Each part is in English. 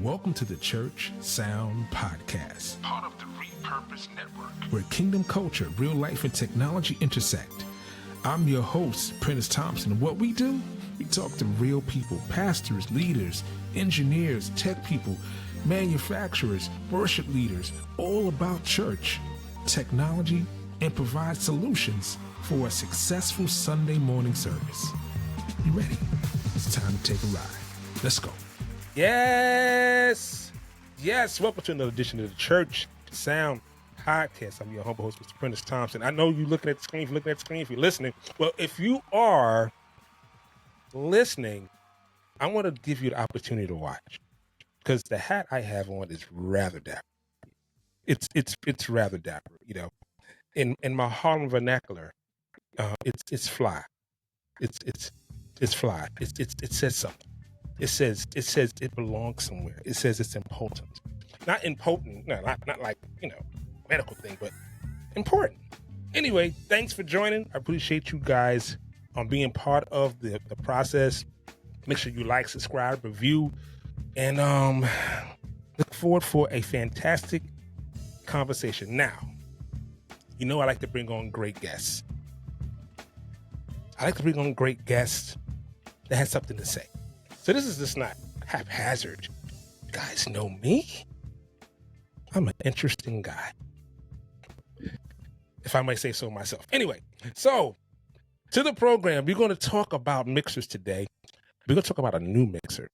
Welcome to the Church Sound Podcast, part of the Repurpose Network, where kingdom culture, real life, and technology intersect. I'm your host, Prentiss Thompson, and what we do, we talk to real people, pastors, leaders, engineers, tech people, manufacturers, worship leaders, all about church, technology, and provide solutions for a successful Sunday morning service. You ready? It's time to take a ride. Let's go. Yes. Welcome to another edition of the Church Sound Podcast. I'm your humble host, Mr. Prentiss Thompson. I know you're looking at the screen. If you're looking at the screen, if you're listening, well, if you are listening, I want to give you the opportunity to watch because the hat I have on is rather dapper. It's rather dapper. You know, in my Harlem vernacular, it's fly. It's fly. It says something. It says it belongs somewhere. It says it's important. Not impotent, no, not like, medical thing, but important. Anyway, thanks for joining. I appreciate you guys being part of the process. Make sure you like, subscribe, review, and look forward for a fantastic conversation. Now, I like to bring on great guests. I like to bring on great guests that has something to say. So this is just not haphazard. You guys know me. I'm an interesting guy, if I might say so myself. Anyway, so to the program, we're going to talk about mixers today. We're going to talk about a new mixer.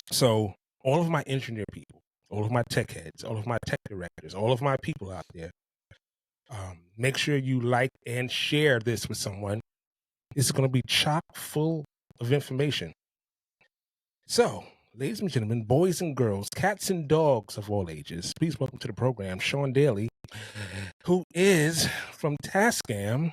So all of my engineer people, all of my tech heads, all of my tech directors, all of my people out there, make sure you like and share this with someone. This is going to be chock full of information. So, ladies and gentlemen, boys and girls, cats and dogs of all ages, please welcome to the program Sean Daly, who is from Tascam,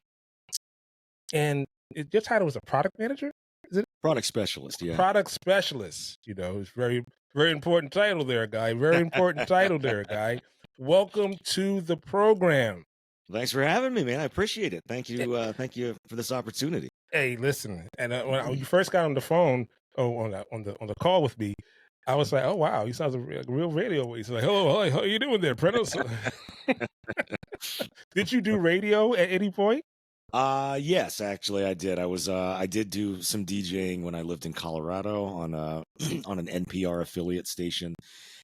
and your title is a product manager? Is it? Product specialist, yeah. Product specialist. It's very, very important title there, guy. Very important title there, guy. Welcome to the program. Thanks for having me, man. I appreciate it. Thank you. Thank you for this opportunity. Hey, listen, and when you first got on the phone, on the call with me, I was like, oh wow, he sounds like a real radio voice. Like, hello, how you doing there, Prentiss? Did you do radio at any point? Yes, actually I did. I did do some DJing when I lived in Colorado on on an NPR affiliate station.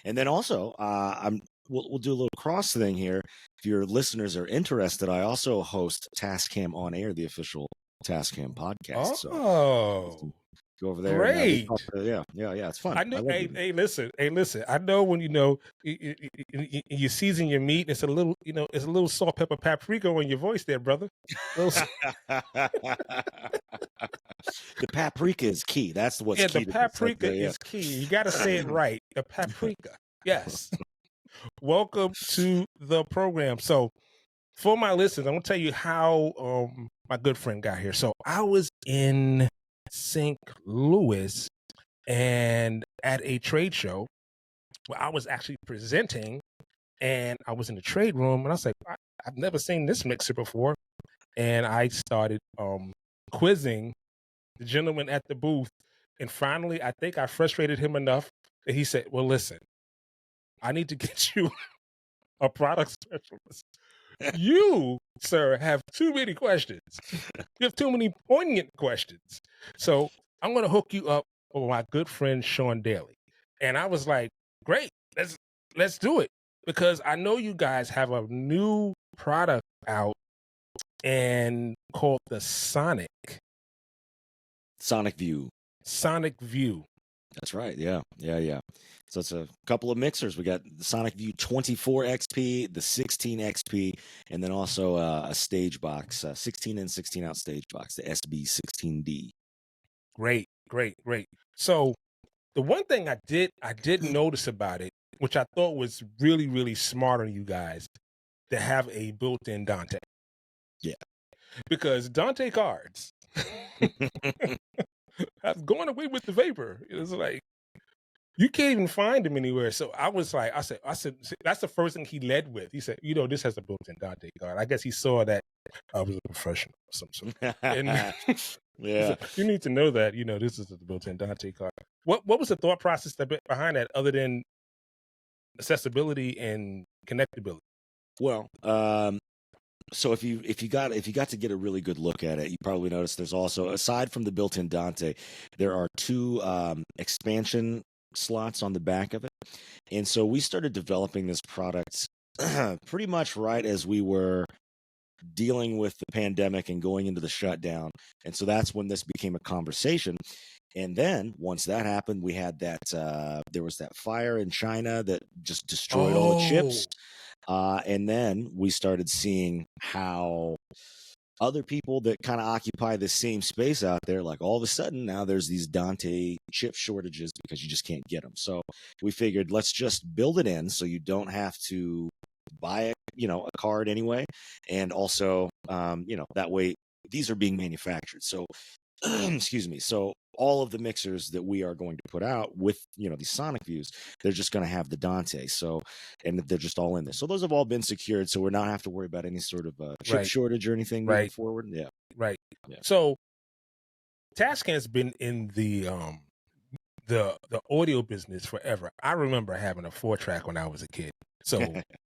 And then also we'll do a little cross thing here. If your listeners are interested, I also host Tascam on Air, the official Tascam podcast. So go over there. Great. Yeah. It's fun. I know. Hey, listen. I know when you season your meat. It's a little, it's a little salt, pepper, paprika on your voice, there, brother. The paprika is key. That's what's key. The paprika is key. You got to say it right. The paprika. Yes. Welcome to the program. So, for my listeners, I'm gonna tell you how my good friend got here. So I was in St. Louis and at a trade show where I was actually presenting, and I was in the trade room, and I was like, I've never seen this mixer before, and I started quizzing the gentleman at the booth, and finally, I think I frustrated him enough that he said, well, listen, I need to get you a product specialist. You, sir, have too many questions. You have too many poignant questions. So I'm going to hook you up with my good friend, Sean Daly. And I was like, great, let's do it. Because I know you guys have a new product out and called the Sonic View. Sonic View. That's right. Yeah. So it's a couple of mixers. We got the Sonic View 24 XP, the 16 XP, and then also a stage box, 16 and 16 out stage box, the SB16D. Great. So the one thing I did notice about it, which I thought was really, really smart on you guys, to have a built-in Dante. Yeah. Because Dante cards have gone away with the vapor. It's like, you can't even find them anywhere. So I said, that's the first thing he led with. He said, this has a built-in Dante card. I guess he saw that I was a professional or some sort. And Yeah. said, you need to know that, this is the built-in Dante card. what was the thought process behind that, other than accessibility and connectability? Well, so if you got to get a really good look at it, you probably noticed there's also, aside from the built-in Dante, there are two expansion slots on the back of it. And so we started developing this product pretty much right as we were dealing with the pandemic and going into the shutdown. And so that's when this became a conversation. And then once that happened, we had that there was that fire in China that just destroyed all the chips. And then we started seeing how other people that kind of occupy the same space out there, like all of a sudden now there's these Dante chip shortages because you just can't get them. So we figured, let's just build it in so you don't have to buy a card anyway. And also, that way these are being manufactured. So excuse me. So all of the mixers that we are going to put out with, these Sonic Views, they're just going to have the Dante. So, and they're just all in there. So those have all been secured. So we're not have to worry about any sort of chip Right. shortage or anything moving forward. Yeah. Right. Yeah. So Tascam has been in the audio business forever. I remember having a 4-track when I was a kid. So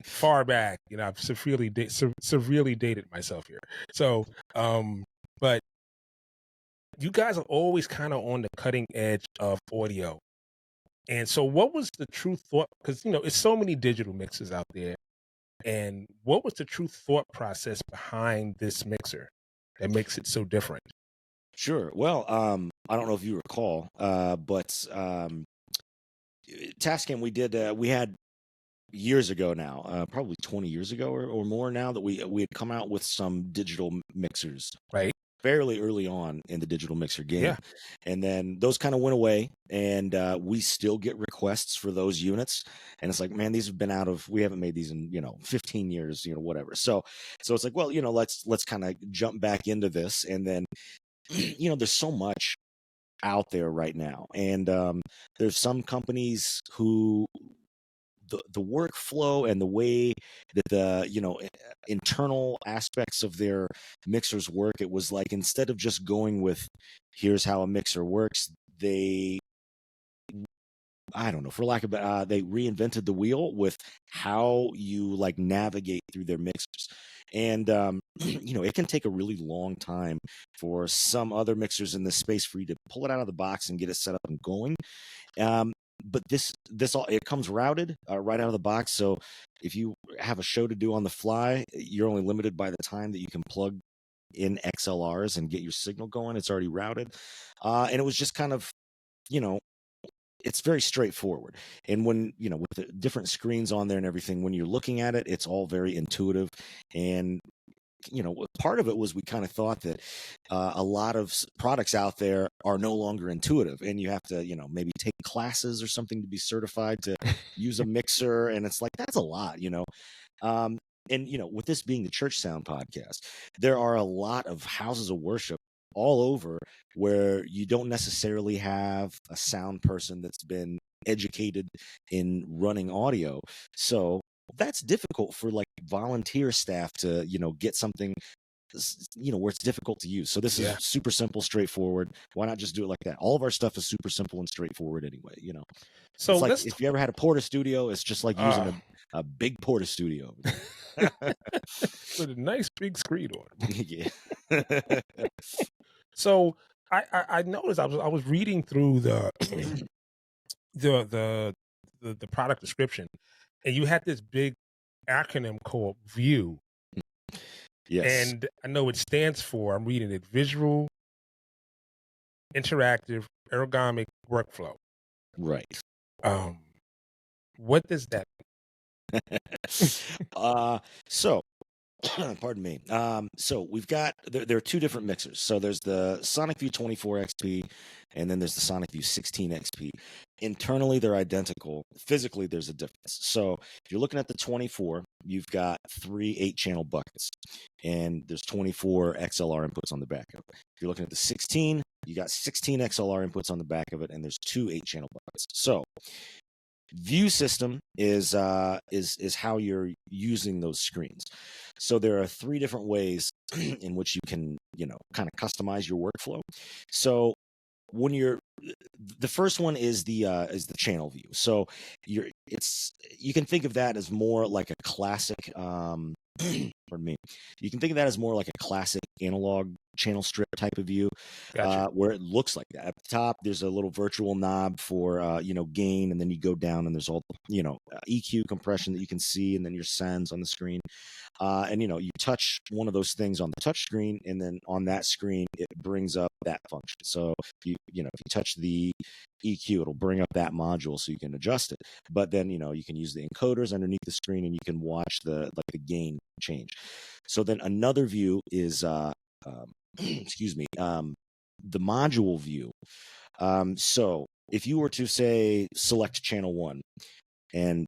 far back, I've severely dated myself here. So, but you guys are always kind of on the cutting edge of audio. And so what was the true thought? Because, it's so many digital mixers out there. And what was the true thought process behind this mixer that makes it so different? Sure. Well, I don't know if you recall, but Tascam, we had years ago now, probably 20 years ago or more now, that we had come out with some digital mixers. Right. Fairly early on in the digital mixer game. Yeah. And then those kind of went away, and we still get requests for those units. And it's like, man, these have been we haven't made these in, 15 years, whatever. So it's like, well, let's kind of jump back into this. And then, there's so much out there right now. And there's some companies who the workflow and the way that the internal aspects of their mixers work, it was like, instead of just going with here's how a mixer works, they, I don't know, for lack of they reinvented the wheel with how you like navigate through their mixers. And it can take a really long time for some other mixers in this space for you to pull it out of the box and get it set up and going. But this all, it comes routed right out of the box. So if you have a show to do on the fly, you're only limited by the time that you can plug in XLRs and get your signal going. It's already routed. And it was just kind of, it's very straightforward. And when, with the different screens on there and everything, when you're looking at it, it's all very intuitive. And part of it was, we kind of thought that a lot of products out there are no longer intuitive, and you have to, maybe take classes or something to be certified to use a mixer. And it's like, that's a lot, and, with this being the Church Sound podcast, there are a lot of houses of worship all over where you don't necessarily have a sound person that's been educated in running audio. So that's difficult for like volunteer staff to, get something, where it's difficult to use. So this is super simple, straightforward. Why not just do it like that? All of our stuff is super simple and straightforward anyway, So it's like, if you ever had a Porta Studio, it's just like using a big Porta Studio. With a nice big screen on it. Yeah. So I noticed, I was reading through the product description, and you had this big acronym called VIEW. Yes. And I know it stands for, I'm reading it, Visual Interactive Ergonomic Workflow. Right. What does that mean? So pardon me. So we've got, there are two different mixers. So there's the Sonic View 24 XP, and then there's the Sonic View 16 XP. Internally, they're identical. Physically, there's a difference. So if you're looking at the 24, you've got 3 8-channel buckets, and there's 24 XLR inputs on the back of it. If you're looking at the 16, you got 16 XLR inputs on the back of it, and there's 2 8-channel buckets. So view system is how you're using those screens. So there are 3 different ways in which you can, kind of customize your workflow. So when you're the first one is the channel view. So you can think of that as more like a classic pardon me. You can think of that as more like a classic analog channel strip type of view, Gotcha. where it looks like that. At the top, there's a little virtual knob for gain, and then you go down and there's all EQ, compression that you can see, and then your sends on the screen. And you touch one of those things on the touch screen, and then on that screen it brings up that function. So if you touch the EQ, it'll bring up that module so you can adjust it. But then you can use the encoders underneath the screen, and you can watch the gain change. So then another view is excuse me, the module view. So if you were to say select channel 1, and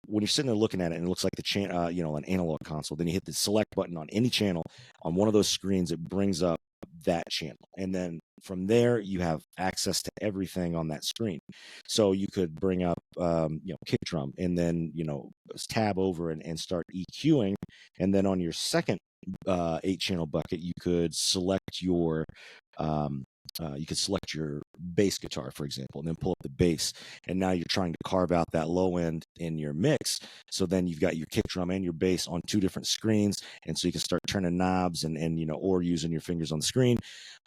when you're sitting there looking at it and it looks like the channel, an analog console, then you hit the select button on any channel on one of those screens, it brings up that channel. And then from there, you have access to everything on that screen. So you could bring up, kick drum, and then, tab over and start EQing. And then on your second 8-channel bucket, you could select your bass guitar, for example, and then pull up the bass. And now you're trying to carve out that low end in your mix. So then you've got your kick drum and your bass on 2 different screens. And so you can start turning knobs and or using your fingers on the screen,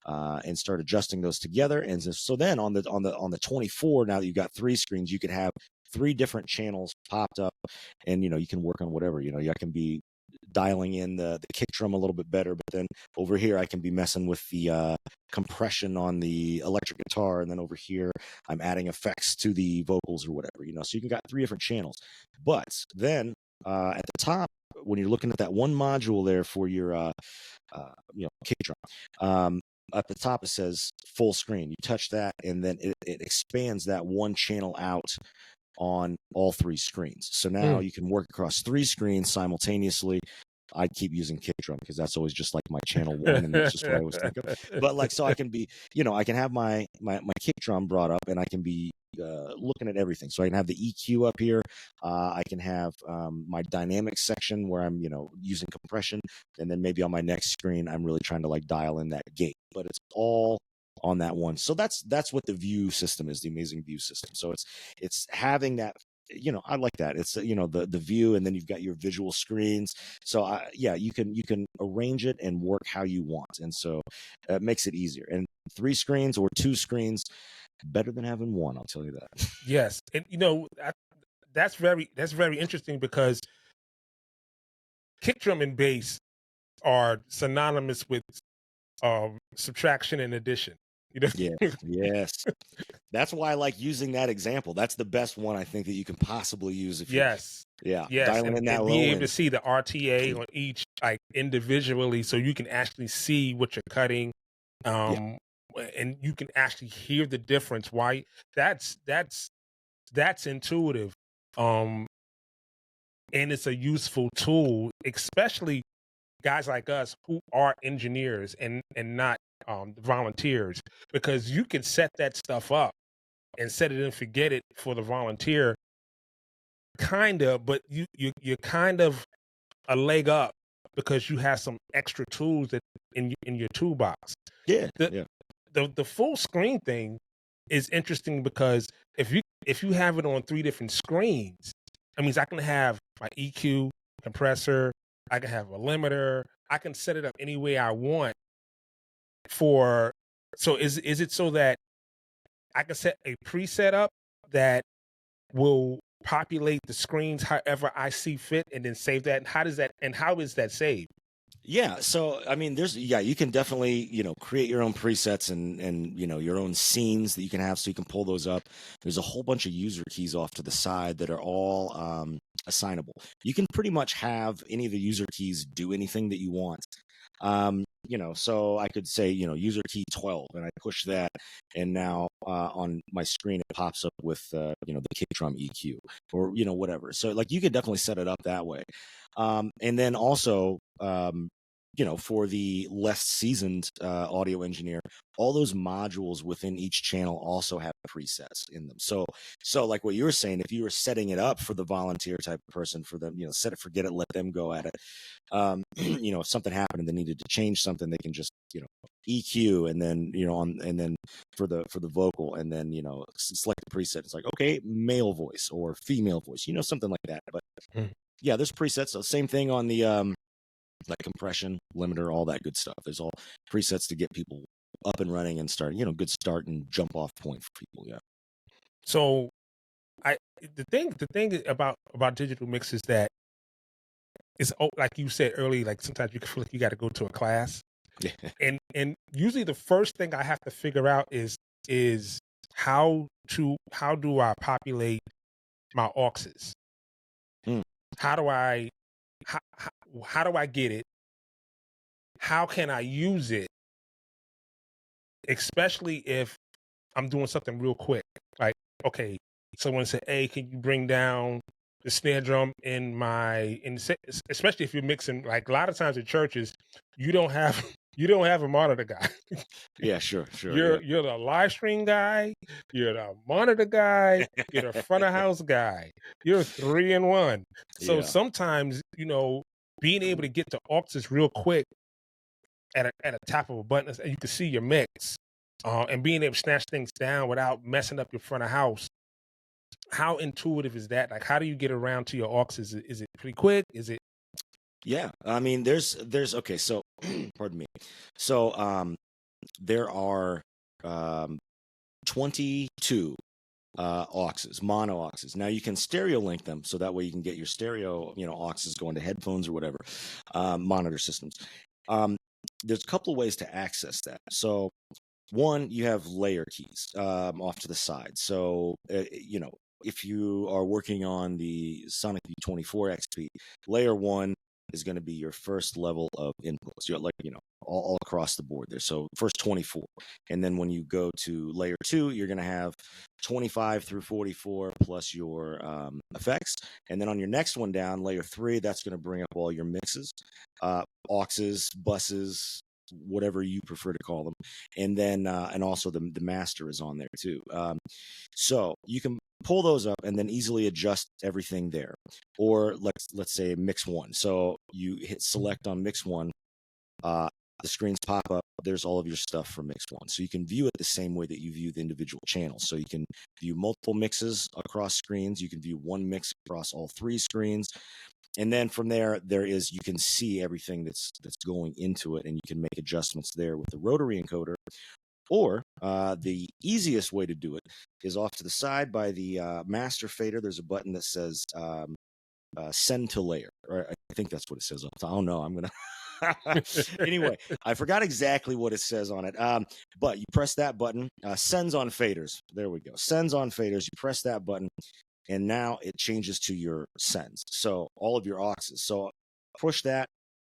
and start adjusting those together. And so then on the 24, now that you've got 3 screens, you could have 3 different channels popped up, and you can work on whatever. I can be dialing in the kick drum a little bit better, but then over here I can be messing with the compression on the electric guitar, and then over here I'm adding effects to the vocals or whatever. So you can got 3 different channels. But then at the top, when you're looking at that one module there for your kick drum, at the top it says full screen. You touch that, and then it expands that one channel out on all 3 screens. So now you can work across 3 screens simultaneously. I keep using kick drum because that's always just like my channel 1, and that's just what I always think of. But so I can be, I can have my kick drum brought up, and I can be looking at everything. So I can have the EQ up here. I can have my dynamics section where I'm, using compression, and then maybe on my next screen I'm really trying to dial in that gate. But it's all on that one. So that's what the view system is, the amazing view system. So it's having that, I like that. It's the view, and then you've got your visual screens. So you can arrange it and work how you want, and so it makes it easier. And 3 screens or 2 screens, better than having 1, I'll tell you that. Yes, and that's very interesting, because kick drum and bass are synonymous with subtraction and addition. Yeah. Yes. That's why I like using that example. That's the best one I think that you can possibly use if yes, dialing in that and low be able end. to see the RTA on each individually, so you can actually see what you're cutting, and you can actually hear the difference. Why that's intuitive, and it's a useful tool, especially guys like us who are engineers and not volunteers, because you can set that stuff up and set it and forget it for the volunteer, but you're kind of a leg up, because you have some extra tools that in your toolbox. The full screen thing is interesting, because if you have it on 3 different screens, that means I can have my EQ, compressor, I can have a limiter, I can set it up any way I want. So is it so that I can set a preset up that will populate the screens however I see fit, and then save that? And how is that saved? Yeah. So, I mean, you can definitely, create your own presets and, your own scenes that you can have, so you can pull those up. There's a whole bunch of user keys off to the side that are all assignable. You can pretty much have any of the user keys do anything that you want. So I could say, user key 12, and I push that, and now on my screen it pops up with the kick drum EQ, or whatever. So you could definitely set it up that way. And then also for the less seasoned audio engineer, all those modules within each channel also have presets in them. So like what you were saying, if you were setting it up for the volunteer type of person, for them, set it, forget it, let them go at it. If something happened and they needed to change something, they can just, EQ, and then, and then for the vocal, and then, select the preset. It's like, okay, male voice or female voice, something like that. But yeah, there's presets. So same thing on the, like compression, limiter, all that good stuff. There's all presets to get people up and running and start, good start and jump off point for people. Yeah. So the thing about digital mix is that it's, like you said earlier, like sometimes you can feel like you got to go to a class. And usually the first thing I have to figure out is how do I populate my auxes? How do I get it? How can I use it? Especially if I'm doing something real quick. Like, okay, someone said, "Hey, can you bring down the snare drum especially if you're mixing, like a lot of times in churches, you don't have a monitor guy." Yeah, sure. You're the live stream guy, you're the monitor guy, you're the front of house guy. You're 3 in 1. So sometimes, being able to get the auxes real quick at a tap of a button, and you can see your mix, and being able to snatch things down without messing up your front of house. How intuitive is that? Like, how do you get around to your auxes? Is it pretty quick? Is it? Yeah, I mean, there's okay. So, pardon me. So, there are 22 auxes, mono auxes. Now you can stereo link them, so that way you can get your stereo, auxes going to headphones or whatever, monitor systems. There's a couple of ways to access that. So, one, you have layer keys off to the side. So, if you are working on the Sonic V24 XP, layer 1 is going to be your first level of inputs. You're like, all across the board there. So first 24. And then when you go to layer 2, you're going to have 25 through 44 plus your effects. And then on your next one down, layer 3, that's going to bring up all your mixes, auxes, buses, whatever you prefer to call them. And then, and also the master is on there too. So you can pull those up and then easily adjust everything there. Or let's say mix 1. So you hit select on mix 1, the screens pop up, there's all of your stuff for mix 1. So you can view it the same way that you view the individual channels. So you can view multiple mixes across screens, you can view one mix across all 3 screens. And then from there, you can see everything that's going into it, and you can make adjustments there with the rotary encoder. Or the easiest way to do it is off to the side by the master fader. There's a button that says send to layer. Or I think that's what it says. Oh no, I'm gonna. Anyway, I forgot exactly what it says on it. But you press that button. Sends on faders. There we go. Sends on faders. You press that button, and now it changes to your sends. So all of your auxes. So push that.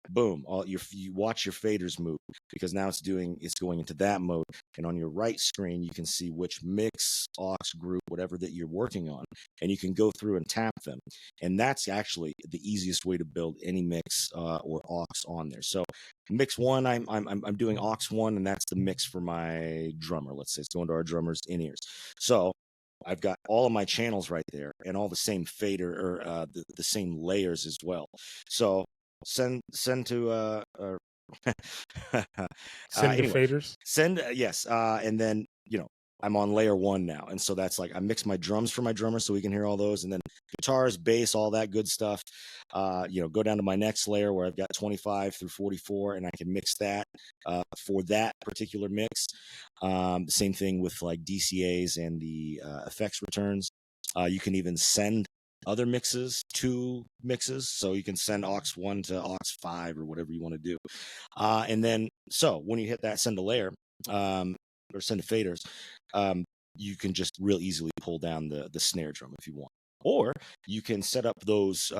Boom! You watch your faders move, because now it's going into that mode. And on your right screen, you can see which mix, aux group, whatever that you're working on, and you can go through and tap them. And that's actually the easiest way to build any mix or aux on there. So mix 1, I'm doing aux 1, and that's the mix for my drummer. Let's say it's going to our drummer's in-ears. So I've got all of my channels right there, and all the same fader or the same layers as well. So send to Send the anyway, faders. send yes, and then I'm on layer 1 now, and so that's like I mix my drums for my drummer so we can hear all those, and then guitars, bass, all that good stuff. Go down to my next layer where I've got 25 through 44, and I can mix that for that particular mix. The same thing with like DCAs and the effects returns. You can even send other mixes to mixes, so you can send aux 1 to aux 5 or whatever you want to do. And then so when you hit that send a layer or send to faders, you can just real easily pull down the snare drum if you want. Or you can set up those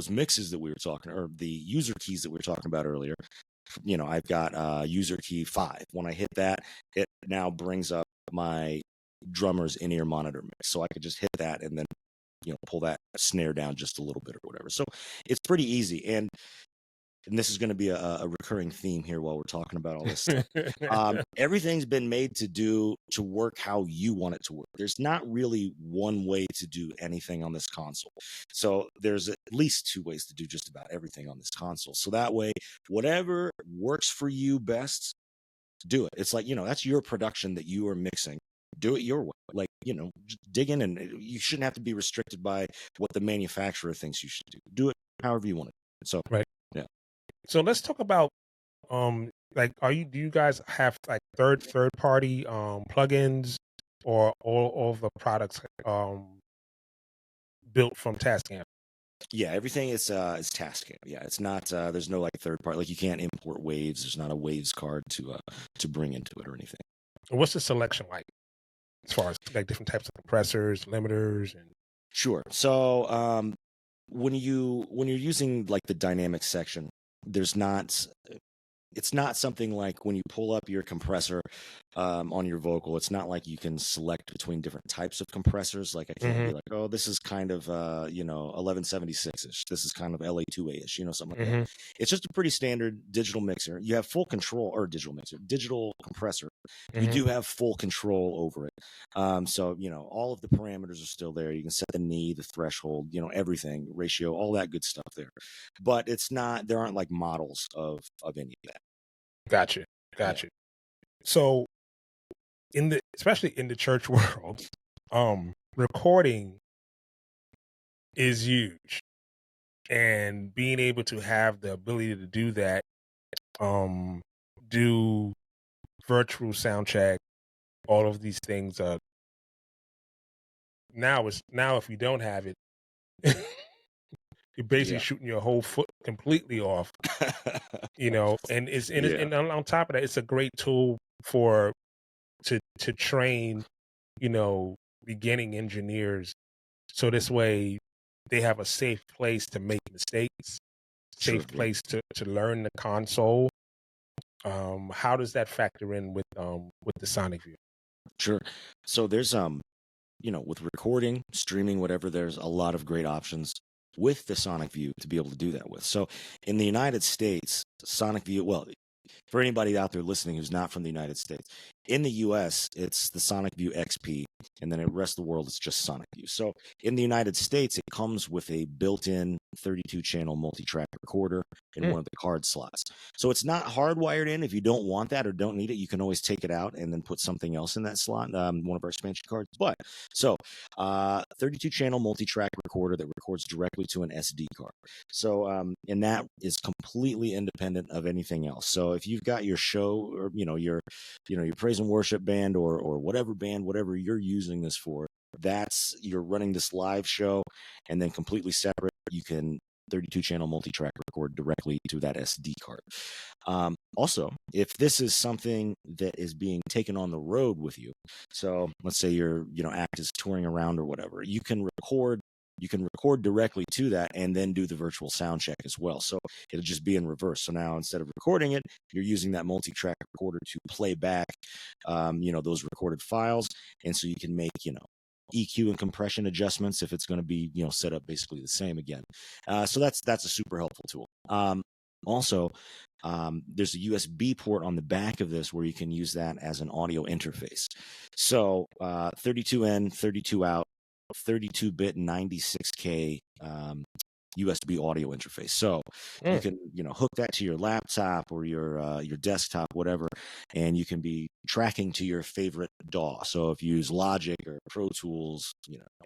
mixes that we were talking, or the user keys that we were talking about earlier. I've got user key 5. When I hit that, it now brings up my drummer's in-ear monitor mix. So I could just hit that and then pull that snare down just a little bit or whatever. So it's pretty easy. And and this is going to be a recurring theme here while we're talking about all this stuff. Everything's been made to work how you want it to work. There's not really one way to do anything on this console. So there's at least two ways to do just about everything on this console. So that way, whatever works for you best, do it. It's like, that's your production that you are mixing. Do it your way. Like, just dig in, and you shouldn't have to be restricted by what the manufacturer thinks you should do. Do it however you want it. So, Right. yeah. So let's talk about like do you guys have like third party plugins, or all of the products built from Tascam? Yeah, everything is Tascam. Yeah, it's not there's no like third party, like you can't import Waves. There's not a Waves card to bring into it or anything. What's the selection like as far as like different types of compressors, limiters, and Sure. So when you're using like the dynamic section, it's not something like when you pull up your compressor on your vocal. It's not like you can select between different types of compressors. Like I can't be like, oh, this is kind of 1176-ish. This is kind of LA2A-ish, something like that. It's just a pretty standard digital mixer. You have full control, or digital compressor. You do have full control over it. So all of the parameters are still there. You can set the knee, the threshold, everything, ratio, all that good stuff there. But there aren't like models of any of that. Gotcha. So especially in the church world, recording is huge, and being able to have the ability to do that, do virtual sound check, all of these things. Now if you don't have it, you're basically shooting your whole foot completely off. And on top of that, it's a great tool to train, beginning engineers. So this way they have a safe place to make mistakes, safe place to learn the console. How does that factor in with the Sonic View? Sure. So there's with recording, streaming, whatever, there's a lot of great options with the Sonic View to be able to do that with. So in the United States, Sonic View, well, for anybody out there listening who's not from the United States, in the US, it's the Sonic View XP, and then in the rest of the world, it's just Sonic View. So in the United States, it comes with a built-in 32-channel multi-track recorder in one of the card slots. So it's not hardwired in. If you don't want that or don't need it, you can always take it out and then put something else in that slot, one of our expansion cards. But so 32-channel multi-track recorder that records directly to an SD card. So and that is completely independent of anything else. So if you've got your show, or your praise and worship band, or whatever you're using this for, you're running this live show, and then completely separate, you can 32-channel multi-track record directly to that SD card. Also, if this is something that is being taken on the road with you, so let's say your act is touring around or whatever, you can record directly to that and then do the virtual sound check as well. So it'll just be in reverse. So now instead of recording it, you're using that multi-track recorder to play back, those recorded files. And so you can make, EQ and compression adjustments if it's going to be, set up basically the same again. So that's a super helpful tool. Also, there's a USB port on the back of this where you can use that as an audio interface. So 32 in, 32 out, 32-bit 96K USB audio interface. So you can hook that to your laptop or your desktop, whatever, and you can be tracking to your favorite DAW. So if you use Logic or Pro Tools,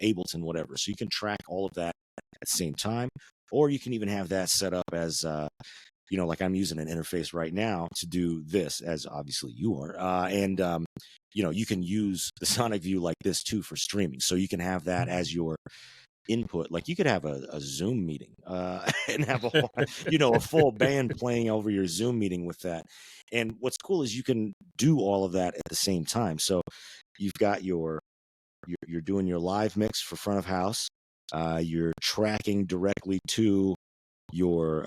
Ableton, whatever, so you can track all of that at the same time. Or you can even have that set up as like I'm using an interface right now to do this, as obviously you are, and you can use the Sonic View like this too for streaming. So you can have that as your input. Like you could have a Zoom meeting and have a full band playing over your Zoom meeting with that. And what's cool is you can do all of that at the same time. So you've got you're doing your live mix for front of house. You're tracking directly to your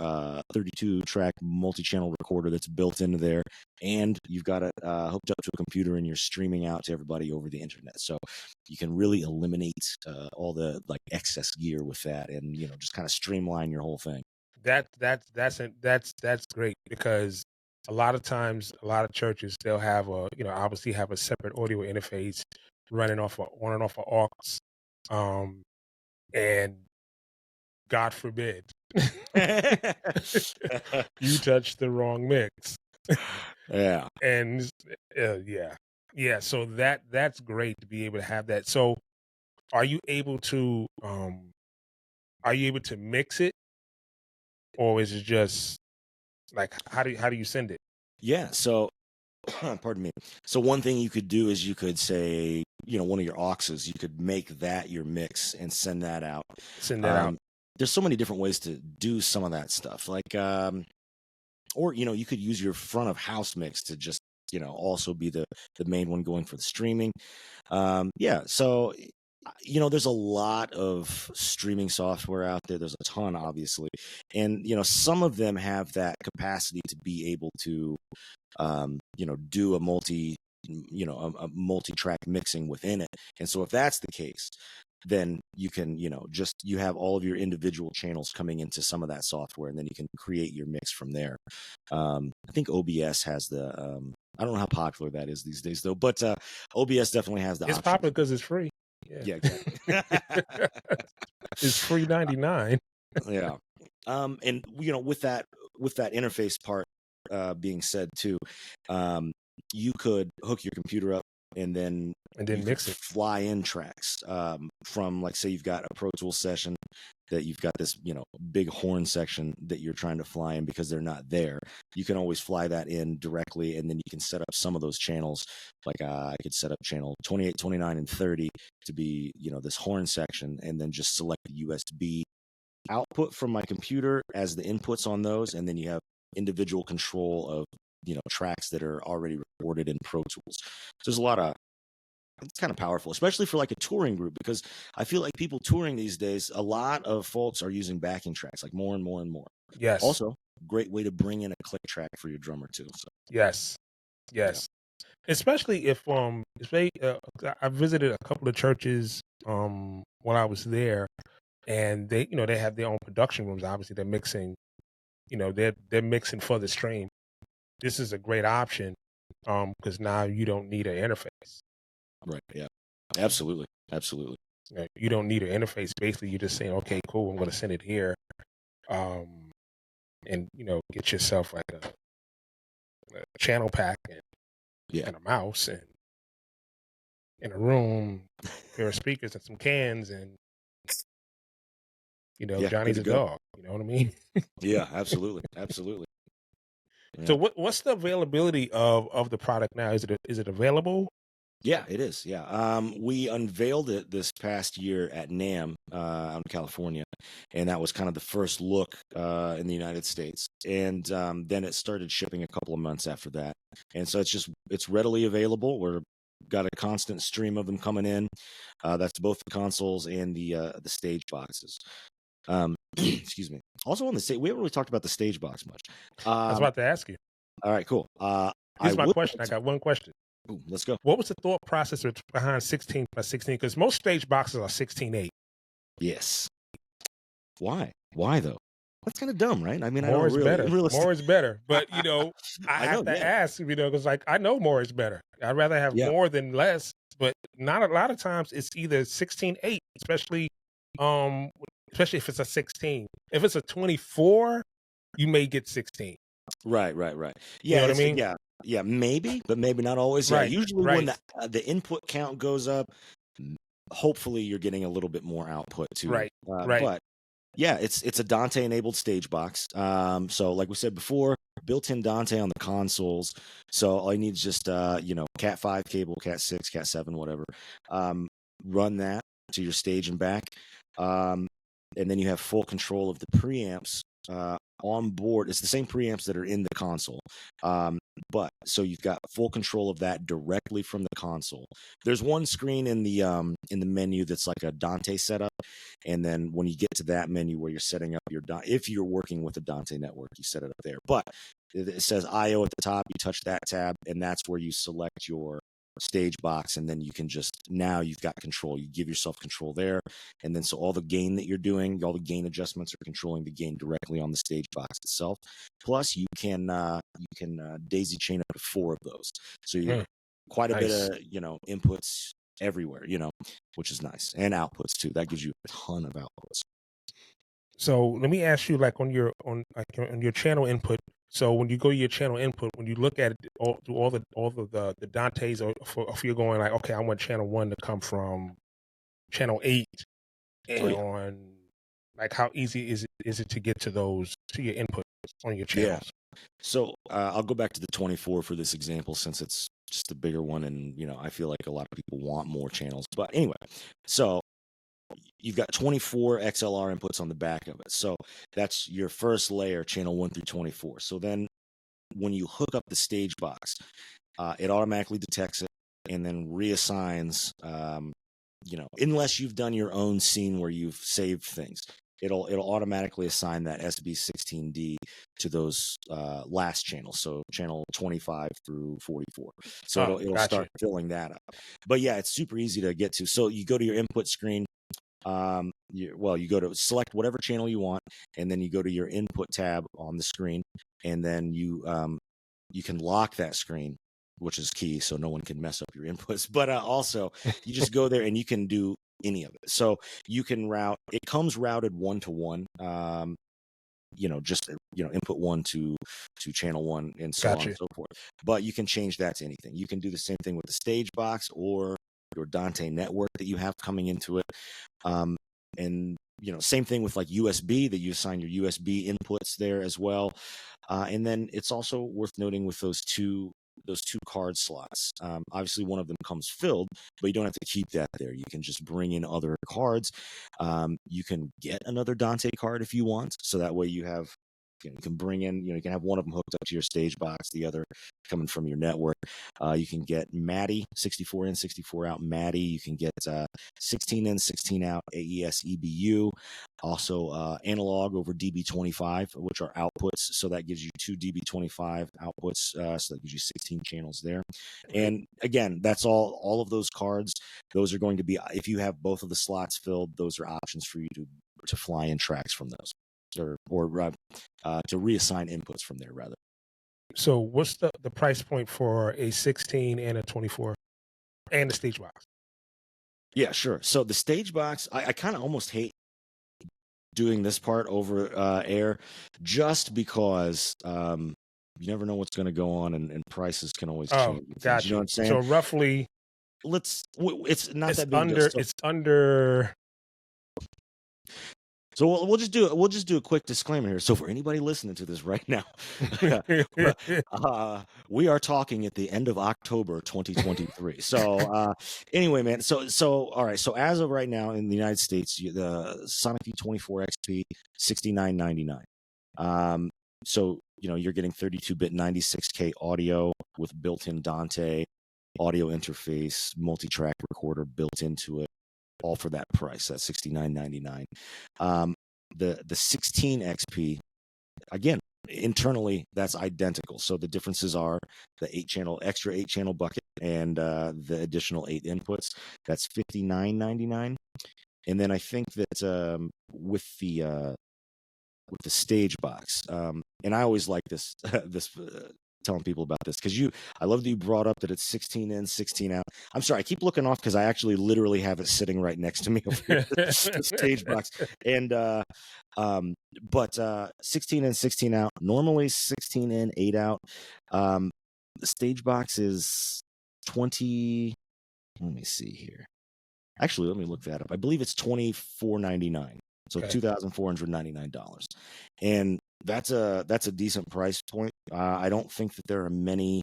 32-track multi-channel recorder that's built into there, and you've got it hooked up to a computer, and you're streaming out to everybody over the internet. So you can really eliminate all the like excess gear with that, and just kind of streamline your whole thing. That's great because a lot of times, a lot of churches they'll have obviously have a separate audio interface running off on and off of aux, and God forbid you touch the wrong mix, Yeah. and yeah, yeah. So that's great to be able to have that. So are you able to mix it, or is it just like how do you send it? Yeah. So, pardon me. So one thing you could do is you could say, one of your auxes, you could make that your mix and send that out. Send that out. There's so many different ways to do some of that stuff. Like, or, you could use your front of house mix to just, also be the main one going for the streaming. Yeah. So, there's a lot of streaming software out there. There's a ton, obviously. And, some of them have that capacity to be able to, do a a multi-track mixing within it. And so if that's the case, then you can, you have all of your individual channels coming into some of that software, and then you can create your mix from there. I think OBS has the, I don't know how popular that is these days though, but OBS definitely has the It's option. popular because it's free. Yeah, exactly. It's free 99. Yeah. And with that interface part being said too, you could hook your computer up and then Mix it. fly in tracks from, like, say you've got a Pro Tools session that you've got this big horn section that you're trying to fly in because they're not there. You can always fly that in directly, and then you can set up some of those channels. Like I could set up channel 28, 29, and 30 to be this horn section, and then just select the USB output from my computer as the inputs on those, and then you have individual control of tracks that are already recorded in Pro Tools. So there's it's kind of powerful, especially for like a touring group, because I feel like people touring these days, a lot of folks are using backing tracks, like more and more and more. Yes. Also, great way to bring in a click track for your drummer too. So yes. Yeah. Especially if I visited a couple of churches when I was there, and they have their own production rooms. Obviously, they're mixing, they're mixing for the stream. This is a great option because now you don't need an interface. Right. Yeah. Absolutely. You don't need an interface. Basically, you're just saying, okay, cool, I'm going to send it here, and get yourself like a channel pack and a mouse and in a room, a pair of speakers and some cans, and Johnny's a dog. You know what I mean? Yeah, absolutely. Yeah. So what's the availability of the product now? Is it available? Yeah, it is. Yeah. We unveiled it this past year at NAMM out in California, and that was kind of the first look in the United States. And then it started shipping a couple of months after that. And so it's readily available. We're got a constant stream of them coming in. That's both the consoles and the stage boxes. Excuse me. Also on the stage, we haven't really talked about the stage box much. I was about to ask you. All right, cool. Here's my question. I got one question. Ooh, let's go. What was the thought process behind 16 by 16? Because most stage boxes are 16:8. Yes. Why? Why though? That's kind of dumb, right? I mean, more is better. More is better. But I have to ask, because like I know more is better. I'd rather have more than less. But not a lot of times it's either 16:8, especially if it's a 16. If it's a 24, you may get 16. Right. Yeah, you know what I mean? Yeah, maybe, but maybe not always. Right. Yeah, usually when the input count goes up, hopefully you're getting a little bit more output too. Right. But yeah, it's a Dante enabled stage box. So like we said before, built-in Dante on the consoles. So all you need is just Cat 5 cable, Cat 6, Cat 7, whatever. Run that to your stage and back. And then you have full control of the preamps on board. It's the same preamps that are in the console. But so you've got full control of that directly from the console. There's one screen in the menu that's like a Dante setup, and then when you get to that menu where you're setting up your if you're working with a Dante network, you set it up there. But it says I/O at the top. You touch that tab, and that's where you select your stage box, and then you can now you've got control. You give yourself control there, and then so all the gain that you're doing, all the gain adjustments are controlling the gain directly on the stage box itself. Plus, you can daisy chain up to 4 of those, so you quite a bit of inputs everywhere, which is nice, and outputs too. That gives you a ton of outputs. So let me ask you, like on your channel input. So when you go to your channel input, when you look at it, all the Dantes, or if you're going like, okay, I want channel 1 to come from channel 8, and like how easy is it to get to your input on your channels? Yeah. So I'll go back to the 24 for this example, since it's just a bigger one, and I feel like a lot of people want more channels. But anyway, so you've got 24 XLR inputs on the back of it. So that's your first layer, channel 1 through 24. So then when you hook up the stage box, it automatically detects it and then reassigns, unless you've done your own scene where you've saved things, it'll automatically assign that SB16D to those last channels, so channel 25 through 44. So it'll start filling that up. But yeah, it's super easy to get to. So you go to your input screen. You go to select whatever channel you want, and then you go to your input tab on the screen, and then you can lock that screen, which is key, so no one can mess up your inputs. But also, you just go there and you can do any of it. So you can route. It comes routed 1-to-1. Input 1 to channel 1, and so on and so forth. But you can change that to anything. You can do the same thing with the stage box or your Dante network that you have coming into it. And same thing with like USB, that you assign your USB inputs there as well. And then it's also worth noting with those two card slots. Obviously, one of them comes filled, but you don't have to keep that there. You can just bring in other cards. You can get another Dante card if you want, so that way you have. You can bring in, you can have one of them hooked up to your stage box, the other coming from your network. You can get MADI, 64 in, 64 out MADI. You can get 16 in, 16 out AES EBU. Also analog over DB25, which are outputs. So that gives you 2 DB25 outputs. So that gives you 16 channels there. And again, that's all of those cards. Those are going to be, if you have both of the slots filled, those are options for you to fly in tracks from those. Or to reassign inputs from there, rather. So what's the price point for a 16 and a 24 and the stage box? Yeah, sure. So the stage box, I kind of almost hate doing this part over air, just because you never know what's going to go on, and prices can always change. Gotcha. You know what I'm saying? So roughly, it's not that big. It's under. So we'll just do a quick disclaimer here. So for anybody listening to this right now, we are talking at the end of October 2023. So anyway, man. So all right. So as of right now in the United States, the Sonic V24 XP $69.99. So you're getting 32-bit 96K audio with built-in Dante audio interface, multi-track recorder built into it. All for that price, that's $69.99. The 16 XP, again, internally that's identical. So the differences are the extra 8-channel bucket and the additional 8 inputs. That's $59.99. And then I think that with the stage box, and I always like this telling people about this, because I love that you brought up that it's 16 in, 16 out. I'm sorry, I keep looking off because I actually literally have it sitting right next to me over here, the stage box. And but 16 in, 16 out. Normally 16 in, 8 out. The stage box is 20. Let me see here. Actually, let me look that up. I believe it's $24.99. So $2,499. And that's a decent price point. I don't think that there are many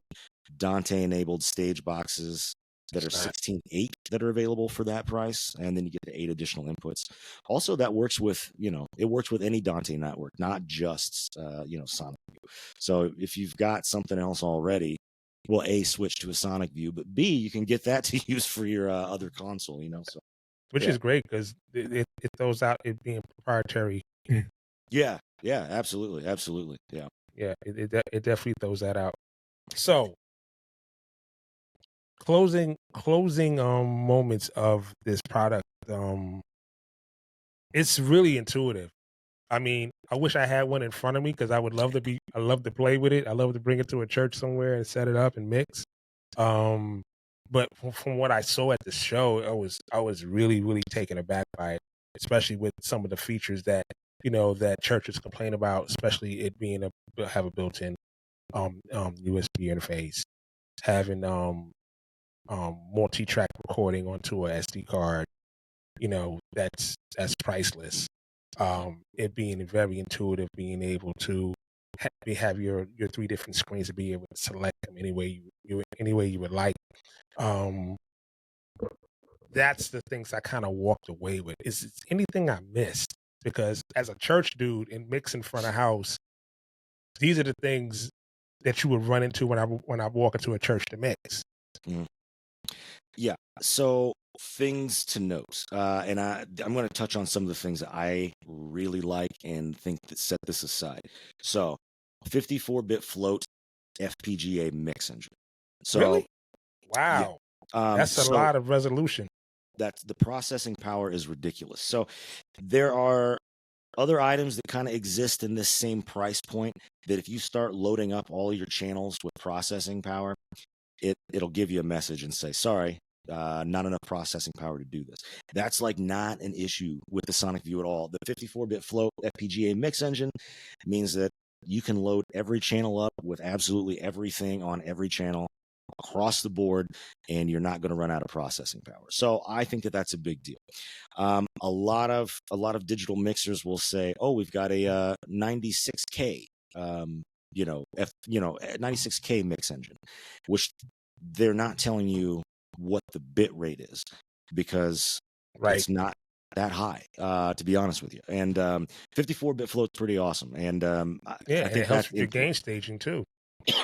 Dante-enabled stage boxes that are 16.8 that are available for that price, and then you get the 8 additional inputs. Also, that works with it works with any Dante network, not just Sonic View. So if you've got something else already, well, A, switch to a Sonic View, but B, you can get that to use for your other console. So. Which is great, because it throws out it being proprietary. Yeah, absolutely, yeah. Yeah, it definitely throws that out. So closing moments of this product. It's really intuitive. I mean, I wish I had one in front of me because I love to play with it. I love to bring it to a church somewhere and set it up and mix. But from what I saw at the show, I was really, really taken aback by it, especially with some of the features that that churches complain about, especially it being have a built-in USB interface, having multi-track recording onto a SD card. That's priceless. It being very intuitive, being able to have your three different screens to be able to select them any way you would like. That's the things I kind of walked away with. Is it anything I missed? Because as a church dude and mix in front of house, these are the things that you would run into when I walk into a church to mix. Mm. Yeah. So things to note, and I'm going to touch on some of the things that I really like and think that set this aside. So 54-bit float FPGA mix engine. So Really? Wow. yeah. That's a lot of resolution. That's the processing power is ridiculous. So there are other items that kind of exist in this same price point that if you start loading up all your channels with processing power, it'll give you a message and say, sorry, not enough processing power to do this. That's like not an issue with the Sonic View at all. The 54-bit float FPGA mix engine means that you can load every channel up with absolutely everything on every channel across the board, and you're not going to run out of processing power. So I think that that's a big deal. A lot of digital mixers will say, "Oh, we've got a 96K, 96K mix engine," which they're not telling you what the bit rate is because it's not that high, to be honest with you. And 54-bit float's pretty awesome, and I think it helps with your game staging too.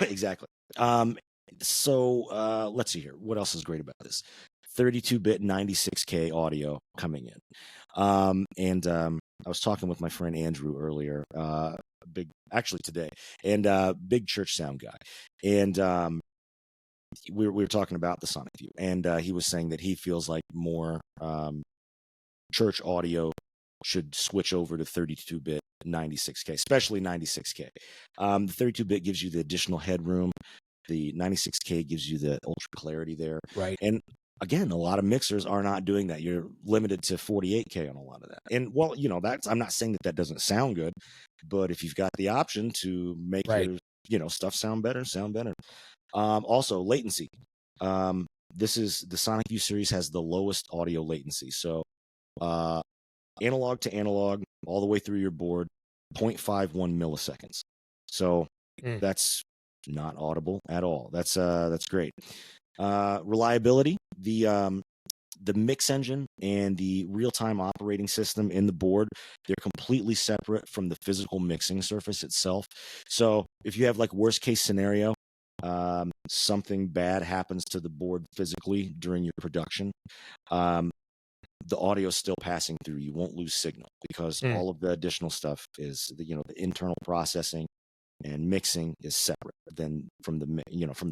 Exactly. So let's see here. What else is great about this? 32-bit 96K audio coming in. And I was talking with my friend Andrew earlier, today, and big church sound guy. And we were talking about the Sonic View, and he was saying that he feels like more church audio should switch over to 32-bit 96K, especially 96K. The 32-bit gives you the additional headroom. The 96K gives you the ultra clarity there. Right. And again, a lot of mixers are not doing that. You're limited to 48K on a lot of that. And well, I'm not saying that doesn't sound good, but if you've got the option to make your stuff sound better. Also latency. This is the Sonic U series has the lowest audio latency. So analog to analog all the way through your board, 0.51 milliseconds. So that's not audible at all. That's great. Reliability, the mix engine and the real-time operating system in the board, they're completely separate from the physical mixing surface itself. So if you have like worst case scenario, something bad happens to the board physically during your production, the audio is still passing through. You won't lose signal because all of the additional stuff is the internal processing and mixing is separate than from the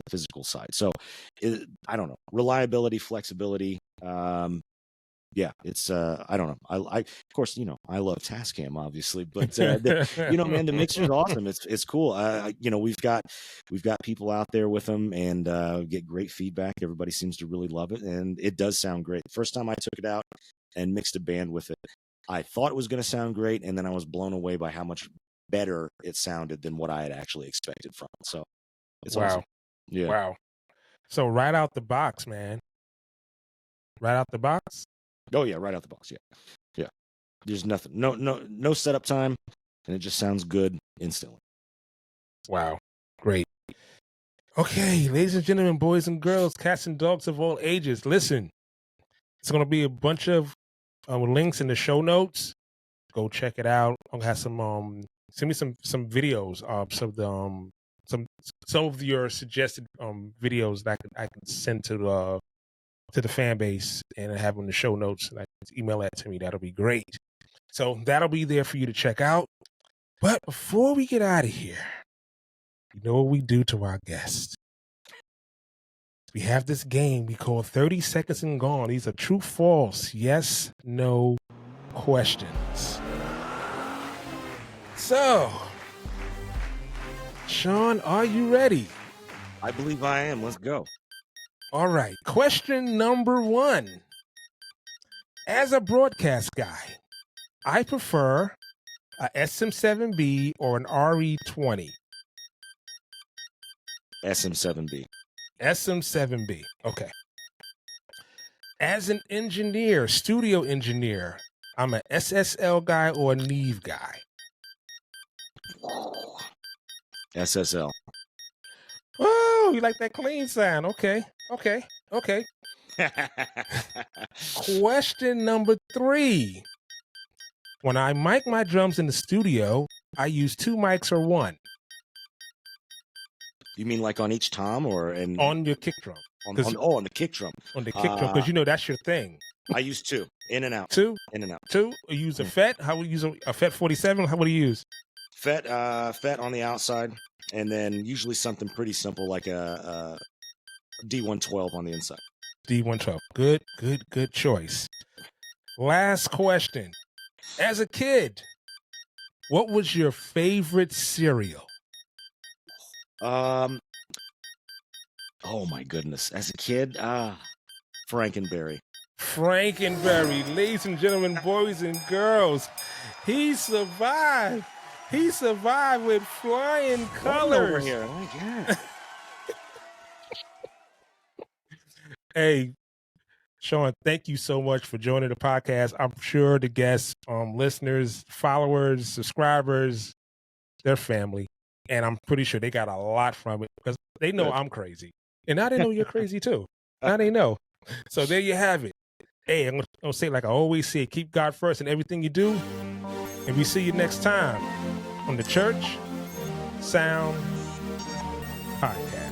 physical side. So I don't know, reliability, flexibility. It's I don't know. I of course I love Tascam obviously, but man, the mixer's awesome. It's cool. We've got people out there with them and get great feedback. Everybody seems to really love it, and it does sound great. First time I took it out and mixed a band with it, I thought it was going to sound great, and then I was blown away by how much better it sounded than what I had actually expected from it. So it's awesome. Yeah. Wow. So right out the box, man. Right out the box? Oh yeah, right out the box. Yeah. There's nothing, no setup time, and it just sounds good instantly. Wow. Great. Okay, ladies and gentlemen, boys and girls, cats and dogs of all ages, listen. It's going to be a bunch of links in the show notes. Go check it out. I'll have some send me some videos of some of your suggested videos that I can send to the fan base and have them in the show notes, and I can email that to me. That'll be great. So that'll be there for you to check out. But before we get out of here, you know what we do to our guests? we have this game we call 30 Seconds and Gone. These are true, false, yes, no questions. So, Sean, are you ready? I believe I am. Let's go. All right. Question number 1. As a broadcast guy, I prefer a SM7B or an RE20. SM7B. SM7B. Okay. As an engineer, studio engineer, I'm a SSL guy or a Neve guy. SSL. Oh, you like that clean sound? Okay. Question number 3. When I mic my drums in the studio, I use 2 mics or 1 You mean like on each tom or on your kick drum. on the kick drum? On the kick drum, because you know that's your thing. I use 2 in and out. 2 in and out. 2. You use a FET. How would you use a FET 47? How would you use? FET on the outside, and then usually something pretty simple like a D112 on the inside. D112. Good choice. Last question. As a kid, what was your favorite cereal? Oh my goodness. As a kid, Frankenberry. Frankenberry. Ladies and gentlemen, boys and girls, he survived. He survived with flying colors. Over here. Oh, yeah. Hey, Sean, thank you so much for joining the podcast. I'm sure the guests, listeners, followers, subscribers, their family, and I'm pretty sure they got a lot from it because they know I'm crazy. And now they know you're crazy too. Now they know. So there you have it. Hey, I'm going to say like I always say, keep God first in everything you do. And we see you next time on the Church Sound Podcast.